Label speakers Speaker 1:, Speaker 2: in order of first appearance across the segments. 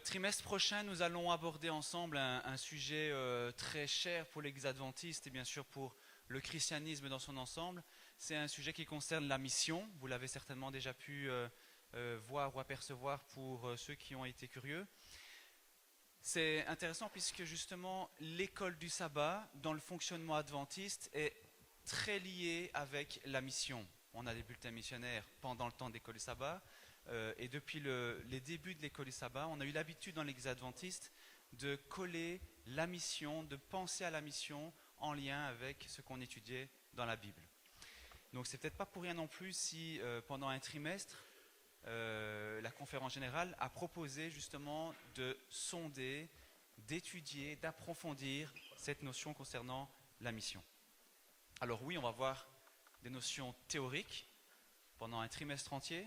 Speaker 1: trimestre prochain, nous allons aborder ensemble un sujet très cher pour les adventistes et bien sûr pour le christianisme dans son ensemble. C'est un sujet qui concerne la mission. Vous l'avez certainement déjà pu voir ou apercevoir pour ceux qui ont été curieux. C'est intéressant puisque justement l'école du sabbat dans le fonctionnement adventiste est très liée avec la mission. On a des bulletins missionnaires pendant le temps de l'école du sabbat. Et depuis les débuts de l'école du sabbat, on a eu l'habitude dans l'Église adventiste de coller la mission, de penser à la mission en lien avec ce qu'on étudiait dans la Bible. Donc c'est peut-être pas pour rien non plus si pendant un trimestre, la conférence générale a proposé justement de sonder, d'étudier, d'approfondir cette notion concernant la mission. Alors oui, on va voir des notions théoriques pendant un trimestre entier.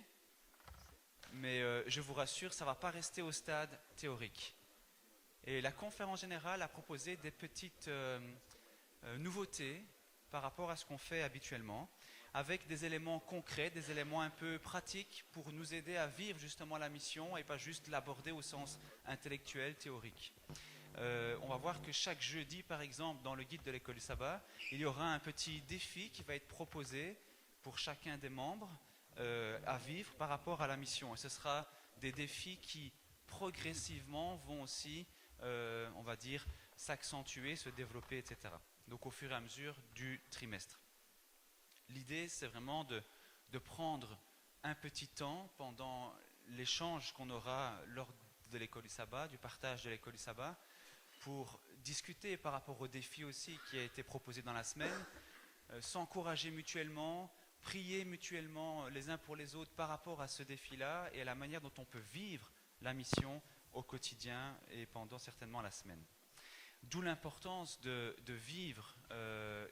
Speaker 1: Mais je vous rassure, ça ne va pas rester au stade théorique. Et la conférence générale a proposé des petites nouveautés par rapport à ce qu'on fait habituellement, avec des éléments concrets, des éléments un peu pratiques pour nous aider à vivre justement la mission et pas juste l'aborder au sens intellectuel, théorique. On va voir que chaque jeudi, par exemple, dans le guide de l'école du sabbat, il y aura un petit défi qui va être proposé pour chacun des membres à vivre par rapport à la mission. Et ce sera des défis qui progressivement vont aussi, on va dire, s'accentuer, se développer, etc. Donc au fur et à mesure du trimestre. L'idée, c'est vraiment de prendre un petit temps pendant l'échange qu'on aura lors de l'école du sabbat, du partage de l'école du sabbat, pour discuter par rapport aux défis aussi qui a été proposé dans la semaine, s'encourager mutuellement, prier mutuellement les uns pour les autres par rapport à ce défi-là et à la manière dont on peut vivre la mission au quotidien et pendant certainement la semaine. D'où l'importance de vivre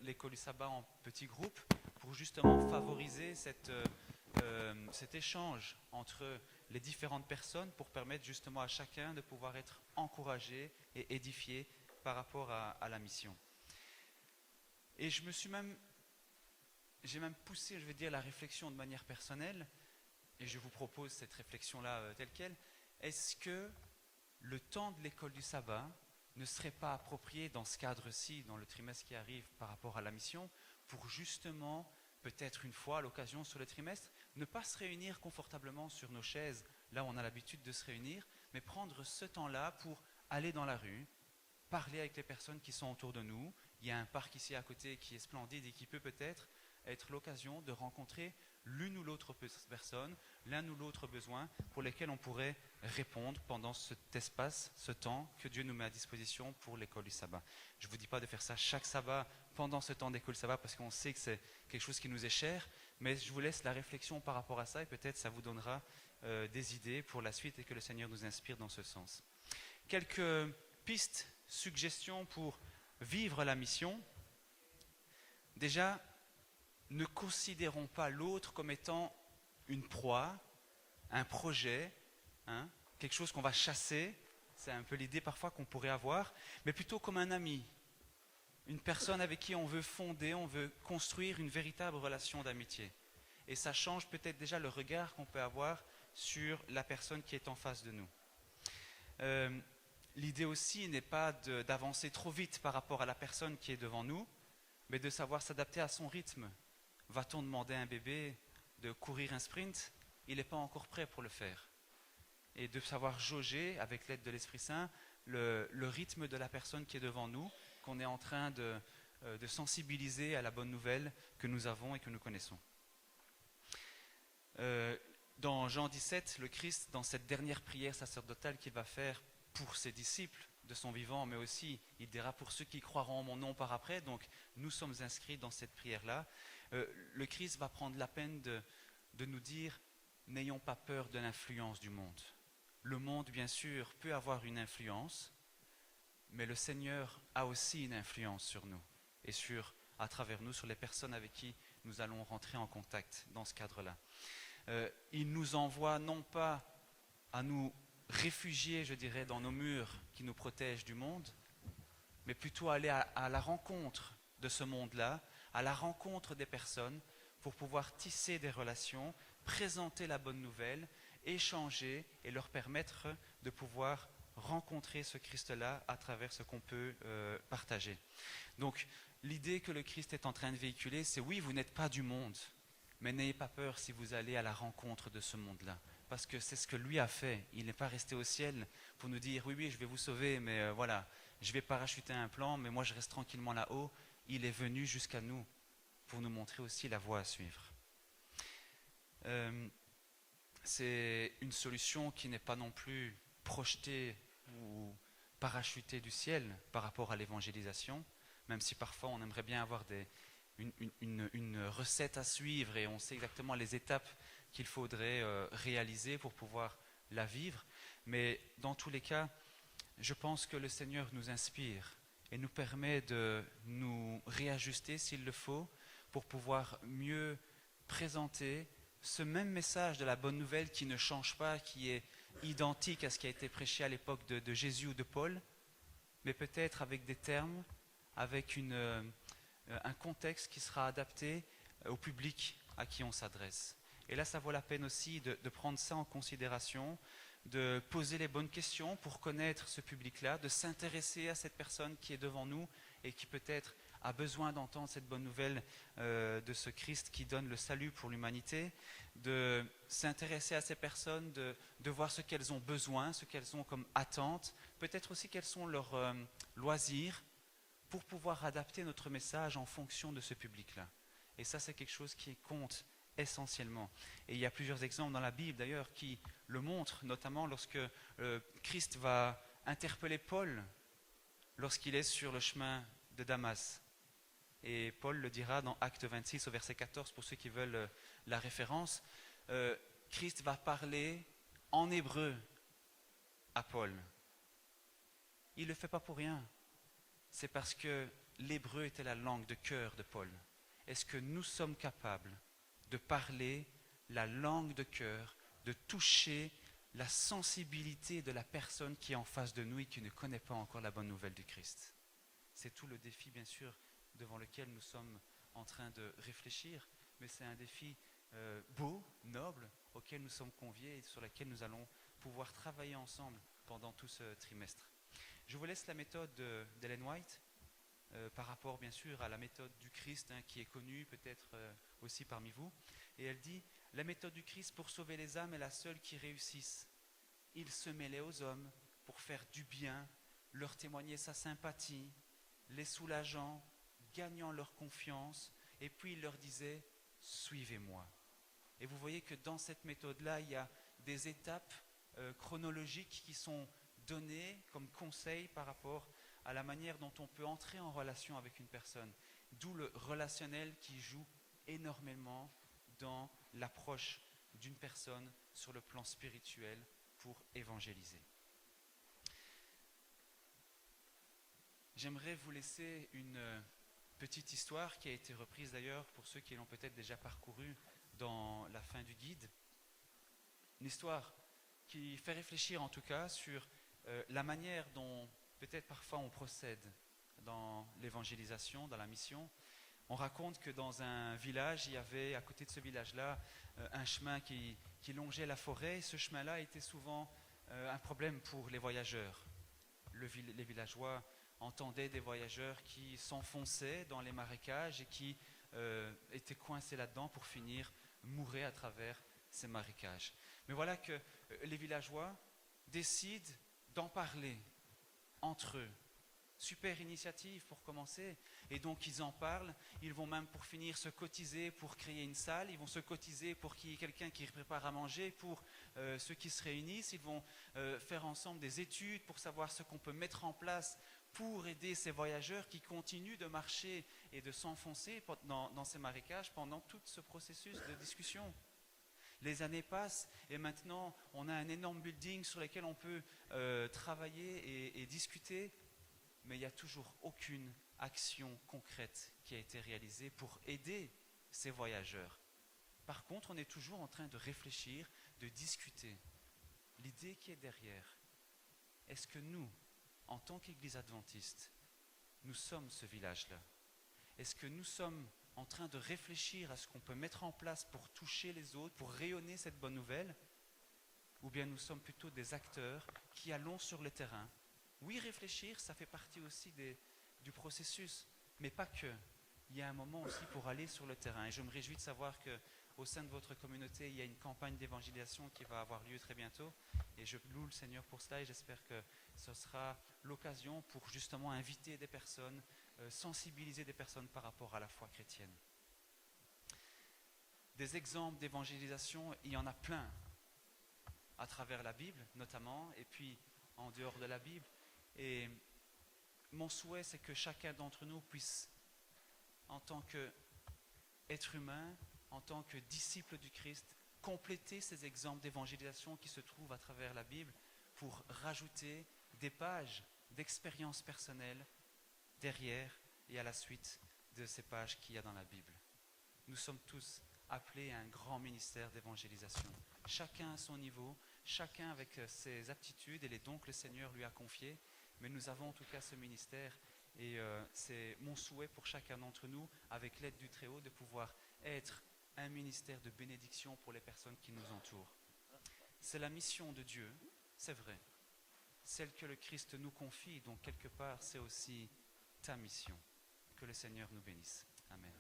Speaker 1: l'école du sabbat en petits groupes pour justement favoriser cet échange entre les différentes personnes pour permettre justement à chacun de pouvoir être encouragé et édifié par rapport à la mission. Et j'ai même poussé, je vais dire, la réflexion de manière personnelle, et je vous propose cette réflexion-là telle qu'elle. Est-ce que le temps de l'école du sabbat ne serait pas approprié dans ce cadre-ci, dans le trimestre qui arrive par rapport à la mission, pour justement, peut-être une fois à l'occasion sur le trimestre, ne pas se réunir confortablement sur nos chaises, là où on a l'habitude de se réunir, mais prendre ce temps-là pour aller dans la rue, parler avec les personnes qui sont autour de nous. Il y a un parc ici à côté qui est splendide et qui peut peut-être être l'occasion de rencontrer l'une ou l'autre personne, l'un ou l'autre besoin pour lesquels on pourrait répondre pendant cet espace, ce temps que Dieu nous met à disposition pour l'école du sabbat. Je ne vous dis pas de faire ça chaque sabbat pendant ce temps d'école du sabbat parce qu'on sait que c'est quelque chose qui nous est cher, mais je vous laisse la réflexion par rapport à ça et peut-être ça vous donnera des idées pour la suite et que le Seigneur nous inspire dans ce sens. Quelques pistes, suggestions pour vivre la mission. Déjà, ne considérons pas l'autre comme étant une proie, un projet, quelque chose qu'on va chasser. C'est un peu l'idée parfois qu'on pourrait avoir, mais plutôt comme un ami, une personne avec qui on veut fonder, on veut construire une véritable relation d'amitié. Et ça change peut-être déjà le regard qu'on peut avoir sur la personne qui est en face de nous. L'idée aussi n'est pas d'avancer trop vite par rapport à la personne qui est devant nous, mais de savoir s'adapter à son rythme. Va-t-on demander à un bébé de courir un sprint? Il n'est pas encore prêt pour le faire. Et de savoir jauger, avec l'aide de l'Esprit Saint, le rythme de la personne qui est devant nous, qu'on est en train de sensibiliser à la bonne nouvelle que nous avons et que nous connaissons. Dans Jean 17, le Christ, dans cette dernière prière sacerdotale qu'il va faire pour ses disciples de son vivant, mais aussi, il dira pour ceux qui croiront en mon nom par après, donc nous sommes inscrits dans cette prière-là. Le Christ va prendre la peine de nous dire « N'ayons pas peur de l'influence du monde ». Le monde, bien sûr, peut avoir une influence, mais le Seigneur a aussi une influence sur nous et à travers nous, sur les personnes avec qui nous allons rentrer en contact dans ce cadre-là. Il nous envoie non pas à nous réfugier, je dirais, dans nos murs qui nous protègent du monde, mais plutôt aller à la rencontre de ce monde-là, à la rencontre des personnes pour pouvoir tisser des relations, présenter la bonne nouvelle échanger et leur permettre de pouvoir rencontrer ce Christ-là à travers ce qu'on peut partager. Donc, l'idée que le Christ est en train de véhiculer, c'est oui, vous n'êtes pas du monde, mais n'ayez pas peur si vous allez à la rencontre de ce monde-là. Parce que c'est ce que lui a fait. Il n'est pas resté au ciel pour nous dire oui, oui, je vais vous sauver, mais voilà, je vais parachuter un plan, mais moi je reste tranquillement là-haut. Il est venu jusqu'à nous pour nous montrer aussi la voie à suivre. C'est une solution qui n'est pas non plus projetée ou parachutée du ciel par rapport à l'évangélisation, même si parfois on aimerait bien avoir une recette à suivre et on sait exactement les étapes qu'il faudrait réaliser pour pouvoir la vivre. Mais dans tous les cas, je pense que le Seigneur nous inspire et nous permet de nous réajuster s'il le faut pour pouvoir mieux présenter ce même message de la bonne nouvelle qui ne change pas, qui est identique à ce qui a été prêché à l'époque de Jésus ou de Paul, mais peut-être avec des termes, avec un contexte qui sera adapté au public à qui on s'adresse. Et là, ça vaut la peine aussi de prendre ça en considération, de poser les bonnes questions pour connaître ce public-là, de s'intéresser à cette personne qui est devant nous et qui peut-être a besoin d'entendre cette bonne nouvelle de ce Christ qui donne le salut pour l'humanité, de s'intéresser à ces personnes, de voir ce qu'elles ont besoin, ce qu'elles ont comme attente, peut-être aussi quels sont leurs loisirs, pour pouvoir adapter notre message en fonction de ce public-là. Et ça, c'est quelque chose qui compte essentiellement. Et il y a plusieurs exemples dans la Bible, d'ailleurs, qui le montrent, notamment lorsque Christ va interpeller Paul lorsqu'il est sur le chemin de Damas. Et Paul le dira dans Acte 26 au verset 14, pour ceux qui veulent la référence. Christ va parler en hébreu à Paul. Il ne le fait pas pour rien. C'est parce que l'hébreu était la langue de cœur de Paul. Est-ce que nous sommes capables de parler la langue de cœur, de toucher la sensibilité de la personne qui est en face de nous et qui ne connaît pas encore la bonne nouvelle du Christ? C'est tout le défi, bien sûr, devant lequel nous sommes en train de réfléchir, mais c'est un défi beau, noble, auquel nous sommes conviés et sur lequel nous allons pouvoir travailler ensemble pendant tout ce trimestre. Je vous laisse la méthode d'Ellen White, par rapport bien sûr à la méthode du Christ, qui est connue peut-être aussi parmi vous. Et elle dit, la méthode du Christ pour sauver les âmes est la seule qui réussisse. Il se mêlait aux hommes pour faire du bien, leur témoigner sa sympathie, les soulageant, gagnant leur confiance, et puis il leur disait, suivez-moi. Et vous voyez que dans cette méthode-là, il y a des étapes chronologiques qui sont données comme conseils par rapport à la manière dont on peut entrer en relation avec une personne. D'où le relationnel qui joue énormément dans l'approche d'une personne sur le plan spirituel pour évangéliser. J'aimerais vous laisser une petite histoire qui a été reprise d'ailleurs pour ceux qui l'ont peut-être déjà parcourue dans la fin du guide. Une histoire qui fait réfléchir en tout cas sur la manière dont peut-être parfois on procède dans l'évangélisation, dans la mission. On raconte que dans un village, il y avait à côté de ce village-là un chemin qui longeait la forêt. Et ce chemin-là était souvent un problème pour les voyageurs. Les villageois entendaient des voyageurs qui s'enfonçaient dans les marécages et qui étaient coincés là-dedans pour finir mourir à travers ces marécages. Mais voilà que les villageois décident d'en parler entre eux. Super initiative pour commencer. Et donc ils en parlent, ils vont même pour finir se cotiser pour créer une salle, ils vont se cotiser pour qu'il y ait quelqu'un qui prépare à manger pour ceux qui se réunissent, ils vont faire ensemble des études pour savoir ce qu'on peut mettre en place pour aider ces voyageurs qui continuent de marcher et de s'enfoncer dans ces marécages pendant tout ce processus de discussion. Les années passent et maintenant on a un énorme building sur lequel on peut travailler et discuter, mais il n'y a toujours aucune action concrète qui a été réalisée pour aider ces voyageurs. Par contre, on est toujours en train de réfléchir, de discuter. L'idée qui est derrière, est-ce que nous, en tant qu'Église adventiste, nous sommes ce village-là? Est-ce que nous sommes en train de réfléchir à ce qu'on peut mettre en place pour toucher les autres, pour rayonner cette bonne nouvelle? ou bien nous sommes plutôt des acteurs qui allons sur le terrain. Oui, réfléchir, ça fait partie aussi du processus, mais pas que. Il y a un moment aussi pour aller sur le terrain. Et je me réjouis de savoir qu'au sein de votre communauté, il y a une campagne d'évangélisation qui va avoir lieu très bientôt. Et je loue le Seigneur pour cela et j'espère que ce sera l'occasion pour justement inviter des personnes, sensibiliser des personnes par rapport à la foi chrétienne. Des exemples d'évangélisation, il y en a plein, à travers la Bible notamment, et puis en dehors de la Bible. Et mon souhait, c'est que chacun d'entre nous puisse, en tant qu'être humain, en tant que disciple du Christ, compléter ces exemples d'évangélisation qui se trouvent à travers la Bible pour rajouter des pages d'expérience personnelle derrière et à la suite de ces pages qu'il y a dans la Bible. Nous sommes tous appelés à un grand ministère d'évangélisation. Chacun à son niveau, chacun avec ses aptitudes et les dons que le Seigneur lui a confiés, mais nous avons en tout cas ce ministère et c'est mon souhait pour chacun d'entre nous, avec l'aide du Très-Haut, de pouvoir être un ministère de bénédiction pour les personnes qui nous entourent. C'est la mission de Dieu, c'est vrai, celle que le Christ nous confie, donc quelque part c'est aussi ta mission. Que le Seigneur nous bénisse. Amen.